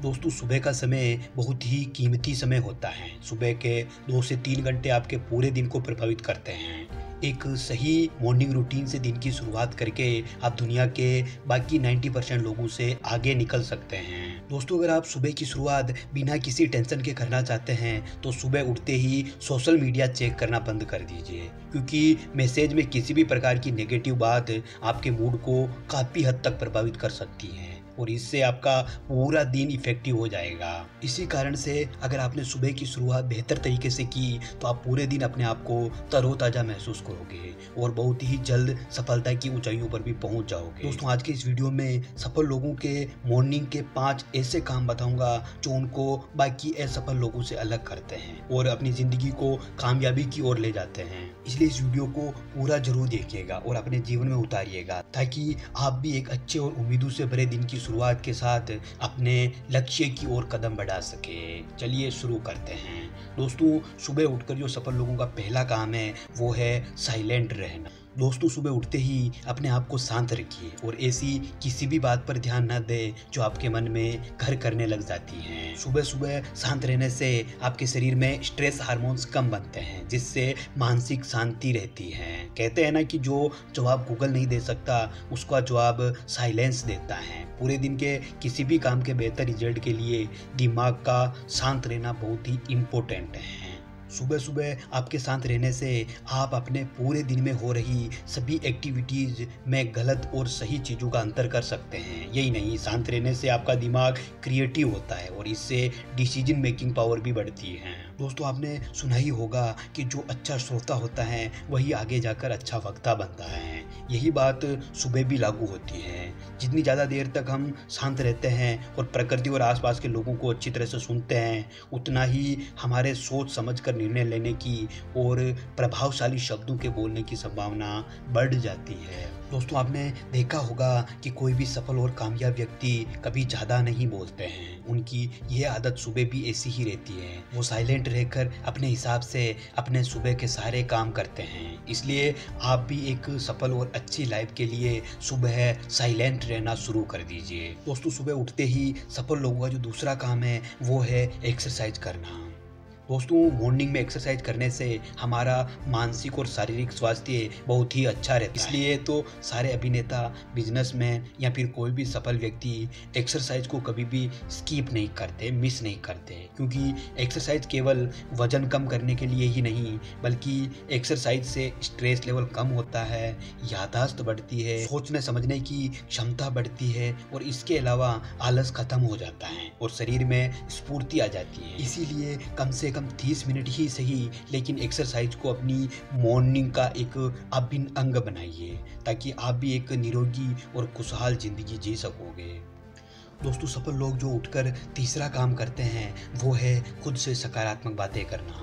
दोस्तों सुबह का समय बहुत ही कीमती समय होता है। सुबह के 2 से 3 घंटे आपके पूरे दिन को प्रभावित करते हैं। एक सही मॉर्निंग रूटीन से दिन की शुरुआत करके आप दुनिया के बाकी 90% लोगों से आगे निकल सकते हैं। दोस्तों अगर आप सुबह की शुरुआत बिना किसी टेंशन के करना चाहते हैं तो सुबह उठते ही सोशल मीडिया चेक करना बंद कर दीजिए, क्योंकि मैसेज में किसी भी प्रकार की नेगेटिव बात आपके मूड को काफ़ी हद तक प्रभावित कर सकती है और इससे आपका पूरा दिन इफेक्टिव हो जाएगा। इसी कारण से अगर आपने सुबह की शुरुआत बेहतर तरीके से की तो आप पूरे दिन अपने आप को तरोताज़ा महसूस करोगे और बहुत ही जल्द सफलता की ऊंचाइयों पर भी पहुंच जाओगे। दोस्तों आज के इस वीडियो में सफल लोगों के मॉर्निंग के 5 ऐसे काम बताऊंगा जो उनको बाकी असफल लोगों से अलग करते हैं और अपनी ज़िंदगी को कामयाबी की ओर ले जाते हैं। इसलिए इस वीडियो को पूरा जरूर देखिएगा और अपने जीवन में उतारिएगा ताकि आप भी एक अच्छे और उम्मीदों से भरे दिन की शुरुआत के साथ अपने लक्ष्य की ओर कदम बढ़ा सके। चलिए शुरू करते हैं। दोस्तों सुबह उठकर जो सफल लोगों का पहला काम है वो है साइलेंट रहना। दोस्तों सुबह उठते ही अपने आप को शांत रखिए और ऐसी किसी भी बात पर ध्यान न दें जो आपके मन में घर करने लग जाती हैं। सुबह सुबह शांत रहने से आपके शरीर में स्ट्रेस हार्मोन्स कम बनते हैं, जिससे मानसिक शांति रहती है। कहते हैं ना कि जो जवाब गूगल नहीं दे सकता उसका जवाब साइलेंस देता है। पूरे दिन के किसी भी काम के बेहतर रिजल्ट के लिए दिमाग का शांत रहना बहुत ही इम्पोर्टेंट है। सुबह सुबह आपके शांत रहने से आप अपने पूरे दिन में हो रही सभी एक्टिविटीज़ में गलत और सही चीज़ों का अंतर कर सकते हैं। यही नहीं, शांत रहने से आपका दिमाग क्रिएटिव होता है और इससे डिसीजन मेकिंग पावर भी बढ़ती है। दोस्तों आपने सुना ही होगा कि जो अच्छा श्रोता होता है वही आगे जाकर अच्छा वक्ता बनता है। यही बात सुबह भी लागू होती है। जितनी ज़्यादा देर तक हम शांत रहते हैं और प्रकृति और आसपास के लोगों को अच्छी तरह से सुनते हैं, उतना ही हमारे सोच समझकर निर्णय लेने की और प्रभावशाली शब्दों के बोलने की संभावना बढ़ जाती है। दोस्तों आपने देखा होगा कि कोई भी सफल और कामयाब व्यक्ति कभी ज़्यादा नहीं बोलते हैं। उनकी यह आदत सुबह भी ऐसी ही रहती है। वो साइलेंट रहकर अपने हिसाब से अपने सुबह के सारे काम करते हैं। इसलिए आप भी एक सफल और अच्छी लाइफ के लिए सुबह साइलेंट रहना शुरू कर दीजिए। दोस्तों सुबह उठते ही सफल लोगों का जो दूसरा काम है वो है एक्सरसाइज करना। दोस्तों मॉर्निंग में एक्सरसाइज करने से हमारा मानसिक और शारीरिक स्वास्थ्य बहुत ही अच्छा रहता है। इसलिए तो सारे अभिनेता, बिजनेसमैन या फिर कोई भी सफल व्यक्ति एक्सरसाइज को कभी भी स्किप नहीं करते, मिस नहीं करते, क्योंकि एक्सरसाइज केवल वजन कम करने के लिए ही नहीं बल्कि एक्सरसाइज से स्ट्रेस लेवल कम होता है, याददाश्त बढ़ती है, सोचने समझने की क्षमता बढ़ती है और इसके अलावा आलस खत्म हो जाता है और शरीर में स्फूर्ति आ जाती है। इसीलिए कम से कम 30 मिनट ही सही लेकिन एक्सरसाइज को अपनी मॉर्निंग का एक अभिन्न अंग बनाइए ताकि आप भी एक निरोगी और खुशहाल जिंदगी जी सकोगे। दोस्तों सफल लोग जो उठकर तीसरा काम करते हैं वो है खुद से सकारात्मक बातें करना।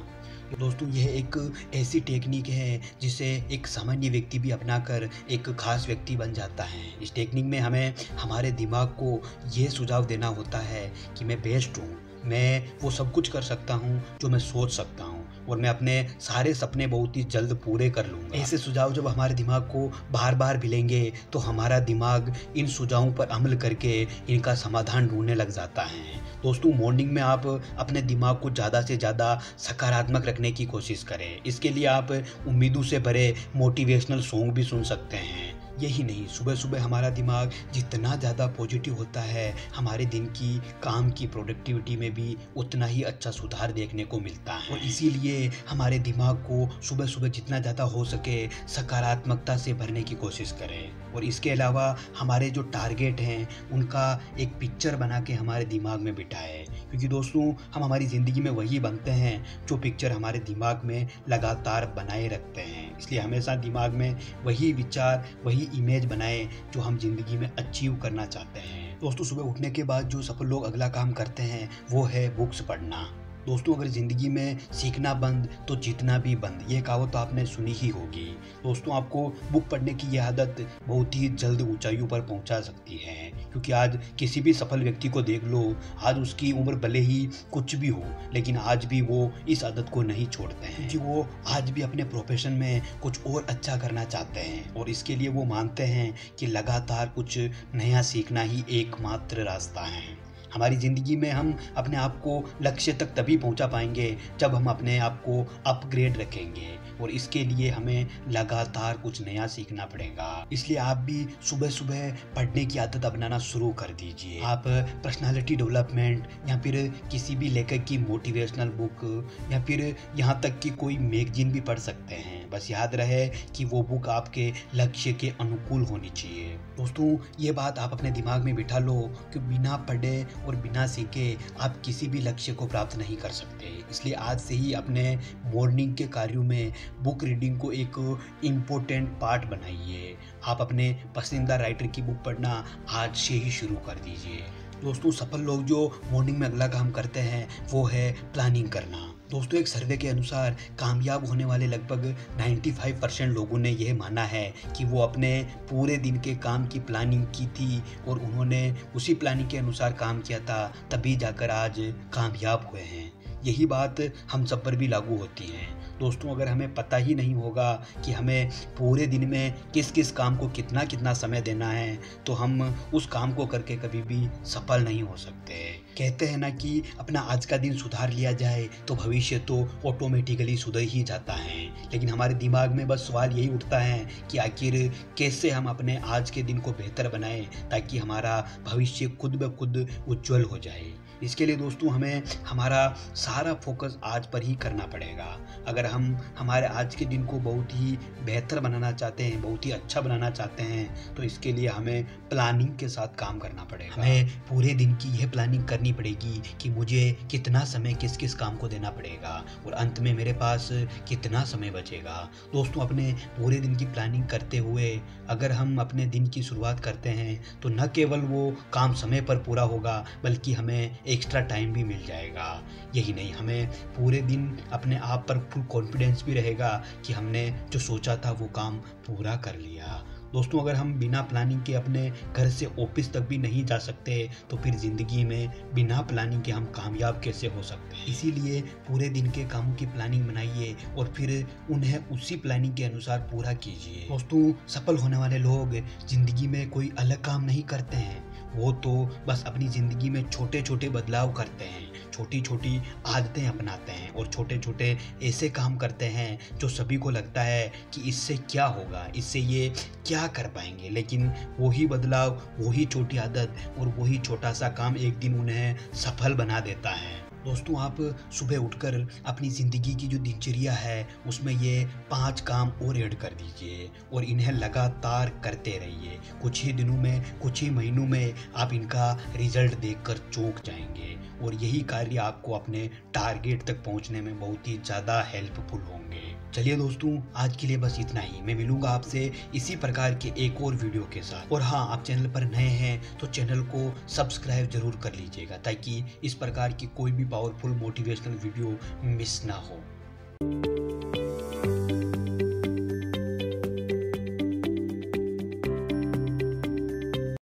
दोस्तों यह एक ऐसी टेक्निक है जिसे एक सामान्य व्यक्ति भी अपनाकर एक खास व्यक्ति बन जाता है। इस टेक्निक में हमें हमारे दिमाग को ये सुझाव देना होता है कि मैं बेस्ट हूँ, मैं वो सब कुछ कर सकता हूँ जो मैं सोच सकता हूँ और मैं अपने सारे सपने बहुत ही जल्द पूरे कर लूँगा। ऐसे सुझाव जब हमारे दिमाग को बार बार मिलेंगे तो हमारा दिमाग इन सुझावों पर अमल करके इनका समाधान ढूंढने लग जाता है। दोस्तों मॉर्निंग में आप अपने दिमाग को ज़्यादा से ज़्यादा सकारात्मक रखने की कोशिश करें। इसके लिए आप उम्मीदों से भरे मोटिवेशनल सॉन्ग भी सुन सकते हैं। यही नहीं, सुबह सुबह हमारा दिमाग जितना ज़्यादा पॉजिटिव होता है हमारे दिन की काम की प्रोडक्टिविटी में भी उतना ही अच्छा सुधार देखने को मिलता है। और इसीलिए हमारे दिमाग को सुबह सुबह जितना ज़्यादा हो सके सकारात्मकता से भरने की कोशिश करें और इसके अलावा हमारे जो टारगेट हैं उनका एक पिक्चर बना के हमारे दिमाग में बिठाएं, क्योंकि दोस्तों हम हमारी ज़िंदगी में वही बनते हैं जो पिक्चर हमारे दिमाग में लगातार बनाए रखते हैं। इसलिए हमेशा दिमाग में वही विचार, वही इमेज बनाएं जो हम जिंदगी में अचीव करना चाहते हैं। दोस्तों सुबह उठने के बाद जो सफल लोग अगला काम करते हैं वो है बुक्स पढ़ना। दोस्तों अगर ज़िंदगी में सीखना बंद तो जीतना भी बंद, ये कहावत तो आपने सुनी ही होगी। दोस्तों आपको बुक पढ़ने की यह आदत बहुत ही जल्द ऊंचाइयों पर पहुंचा सकती है, क्योंकि आज किसी भी सफल व्यक्ति को देख लो, आज उसकी उम्र भले ही कुछ भी हो लेकिन आज भी वो इस आदत को नहीं छोड़ते हैं, क्योंकि वो आज भी अपने प्रोफेशन में कुछ और अच्छा करना चाहते हैं और इसके लिए वो मानते हैं कि लगातार कुछ नया सीखना ही एकमात्र रास्ता है। हमारी ज़िंदगी में हम अपने आप को लक्ष्य तक तभी पहुंचा पाएंगे जब हम अपने आप को अपग्रेड रखेंगे, और इसके लिए हमें लगातार कुछ नया सीखना पड़ेगा। इसलिए आप भी सुबह सुबह पढ़ने की आदत अपनाना शुरू कर दीजिए। आप पर्सनालिटी डेवलपमेंट या फिर किसी भी लेखक की मोटिवेशनल बुक या फिर यहाँ तक कि कोई मैगजीन भी पढ़ सकते हैं। बस याद रहे कि वो बुक आपके लक्ष्य के अनुकूल होनी चाहिए। दोस्तों, ये बात आप अपने दिमाग में बिठा लो कि बिना पढ़े और बिना सीखे आप किसी भी लक्ष्य को प्राप्त नहीं कर सकते। इसलिए आज से ही अपने मॉर्निंग के कार्यों में बुक रीडिंग को एक इम्पोर्टेंट पार्ट बनाइए। आप अपने पसंदीदा राइटर की बुक पढ़ना आज से ही शुरू कर दीजिए। दोस्तों, सफल लोग जो मॉर्निंग में अगला काम करते हैं वो है प्लानिंग करना। दोस्तों, एक सर्वे के अनुसार कामयाब होने वाले लगभग 95% लोगों ने यह माना है कि वो अपने पूरे दिन के काम की प्लानिंग की थी और उन्होंने उसी प्लानिंग के अनुसार काम किया था, तभी जाकर आज कामयाब हुए हैं। यही बात हम सब पर भी लागू होती है। दोस्तों, अगर हमें पता ही नहीं होगा कि हमें पूरे दिन में किस किस काम को कितना कितना समय देना है, तो हम उस काम को करके कभी भी सफल नहीं हो सकते। कहते हैं ना कि अपना आज का दिन सुधार लिया जाए तो भविष्य तो ऑटोमेटिकली सुधर ही जाता है। लेकिन हमारे दिमाग में बस सवाल यही उठता है कि आखिर कैसे हम अपने आज के दिन को बेहतर बनाएं ताकि हमारा भविष्य खुद ब खुद उज्जवल हो जाए। इसके लिए दोस्तों हमें हमारा सारा फोकस आज पर ही करना पड़ेगा। अगर हम हमारे आज के दिन को बहुत ही बेहतर बनाना चाहते हैं, बहुत ही अच्छा बनाना चाहते हैं, तो इसके लिए हमें प्लानिंग के साथ काम करना पड़ेगा। हमें पूरे दिन की यह प्लानिंग करनी पड़ेगी कि मुझे कितना समय किस किस काम को देना पड़ेगा और अंत में मेरे पास कितना समय बचेगा। दोस्तों, अपने पूरे दिन की प्लानिंग करते हुए अगर हम अपने दिन की शुरुआत करते हैं तो न केवल वो काम समय पर पूरा होगा बल्कि हमें एक्स्ट्रा टाइम भी मिल जाएगा। यही नहीं, हमें पूरे दिन अपने आप पर फुल कॉन्फिडेंस भी रहेगा कि हमने जो सोचा था वो काम पूरा कर लिया। दोस्तों, अगर हम बिना प्लानिंग के अपने घर से ऑफिस तक भी नहीं जा सकते तो फिर ज़िंदगी में बिना प्लानिंग के हम कामयाब कैसे हो सकते हैं। इसीलिए पूरे दिन के कामों की प्लानिंग बनाइए और फिर उन्हें उसी प्लानिंग के अनुसार पूरा कीजिए। दोस्तों, सफल होने वाले लोग ज़िंदगी में कोई अलग काम नहीं करते हैं, वो तो बस अपनी ज़िंदगी में छोटे छोटे बदलाव करते हैं, छोटी छोटी आदतें अपनाते हैं और छोटे छोटे ऐसे काम करते हैं जो सभी को लगता है कि इससे क्या होगा, इससे ये क्या कर पाएंगे। लेकिन वही बदलाव, वही छोटी आदत और वही छोटा सा काम एक दिन उन्हें सफल बना देता है। दोस्तों, आप सुबह उठकर अपनी ज़िंदगी की जो दिनचर्या है उसमें ये 5 काम और ऐड कर दीजिए और इन्हें लगातार करते रहिए। कुछ ही दिनों में, कुछ ही महीनों में आप इनका रिजल्ट देखकर चौंक जाएंगे और यही कार्य आपको अपने टारगेट तक पहुंचने में बहुत ही ज़्यादा हेल्पफुल होंगे। चलिए दोस्तों, आज के लिए बस इतना ही। मैं मिलूंगा आपसे इसी प्रकार के एक और वीडियो के साथ। और हाँ, आप चैनल पर नए हैं तो चैनल को सब्सक्राइब जरूर कर लीजिएगा ताकि इस प्रकार की कोई भी पावरफुल मोटिवेशनल वीडियो मिस ना हो।